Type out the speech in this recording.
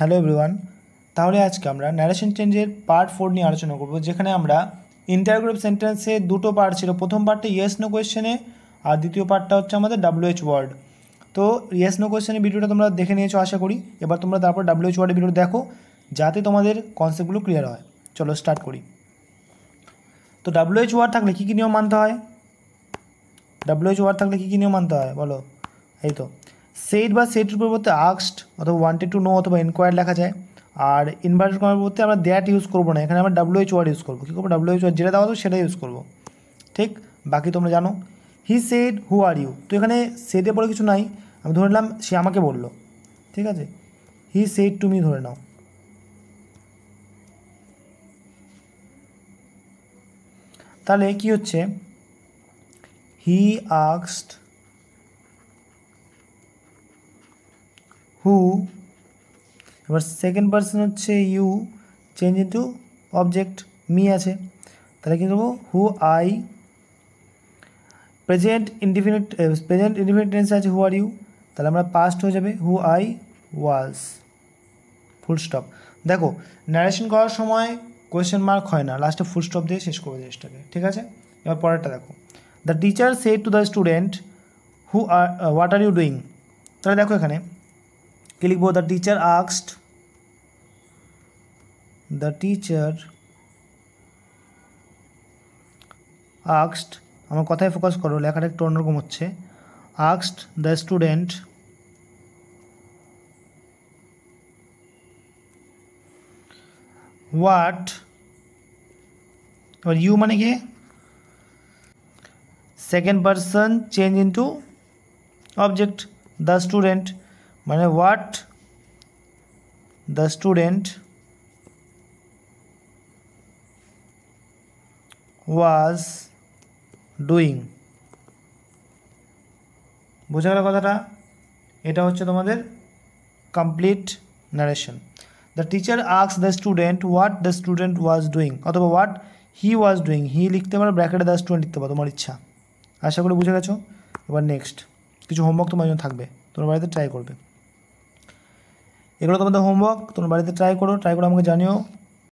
Hello everyone. তাহলে আজকে আমরা ন্যারেশন চেঞ্জের পার্ট 4 নিয়ে আলোচনা করব, যেখানে আমরা ইন্টারোগেটিভ সেন্টেন্সে দুটো পার্ট ছিল। প্রথম পার্টটা ইয়েস নো কোয়েশ্চেনে, আর দ্বিতীয় পার্টটা হচ্ছে আমাদের WH ওয়ার্ড। তো ইয়েস নো কোয়েশ্চেনের ভিডিওটা তোমরা দেখে নিয়েছো আশা করি। এবার তোমরা তারপর WH ওয়ার্ডের ভিডিও দেখো, যাতে তোমাদের কনসেপ্টগুলো ক্লিয়ার হয়। চলো স্টার্ট করি। তো WH ওয়ার্ড থাকলে কী কী নিয়ম মানতে হয়? WH ওয়ার্ড থাকলে কী কী নিয়ম মানতে হয় বলো? এই তো সেট বা সেটের পরিবর্তে আস্কড অথবা ওয়ান্টেড টু নো অথবা এনকোয়ার লেখা যায়। আর ইনভার্টেড কমার পরিবর্তে আমরা দ্যাট ইউজ করবো না, এখানে আমরা WH ওয়ার্ড ইউজ করবো। কী করবো? WH ওয়ার্ড যেটা দেওয়া হতো সেটা ইউজ করবো। ঠিক, বাকি তোমরা জানো। He said who are you, তো এখানে সেডে পরে কিছু নাই, আমি ধরে নিলাম সে আমাকে বললো। ঠিক আছে, হি সেড টু মি ধরে নাও। তাহলে কি হচ্ছে? হি আস্কড হু, এবার সেকেন্ড পার্সন হচ্ছে you, change into object me আছে। তাহলে কী করবো? হু আই, প্রেজেন্ট ইনডিফিনিট টেন্সে আছে হু আর ইউ, তাহলে আমরা পাস্ট হয়ে যাবে who I was, full stop. দেখো, ন্যারেশন করার সময় কোয়েশ্চেন মার্ক হয় না, লাস্টে ফুল স্টপ দিয়ে শেষ করবে জিনিসটাকে। ঠিক আছে, এবার পরেরটা দেখো। The teacher said to the student who are what are you doing. তাহলে দেখো এখানে কি লিখবো? The teacher asked, the teacher asked, আমার কথায় ফোকাস করো, লেখাটা একটু অন্যরকম হচ্ছে। asked the student what, এবার ইউ মানে কি? Second person change into object, the student মানে what the student was doing. বোঝা গেল কথাটা? এটা হচ্ছে তোমাদের complete narration. The teacher asked the student what the student was doing, অথবা what he was doing. He লিখতে পারো, ব্র্যাকেটে দ্য স্টুডেন্ট লিখতে পারো, তোমার ইচ্ছা। আশা করি বুঝে গেছো। এবার নেক্সট কিছু হোমওয়ার্ক তোমার জন্য থাকবে, তোমার বাড়িতে ট্রাই করবে। এগুলো তোমাদের হোমওয়ার্ক, তোমার বাড়িতে ট্রাই করো, ট্রাই করে আমাকে জানিও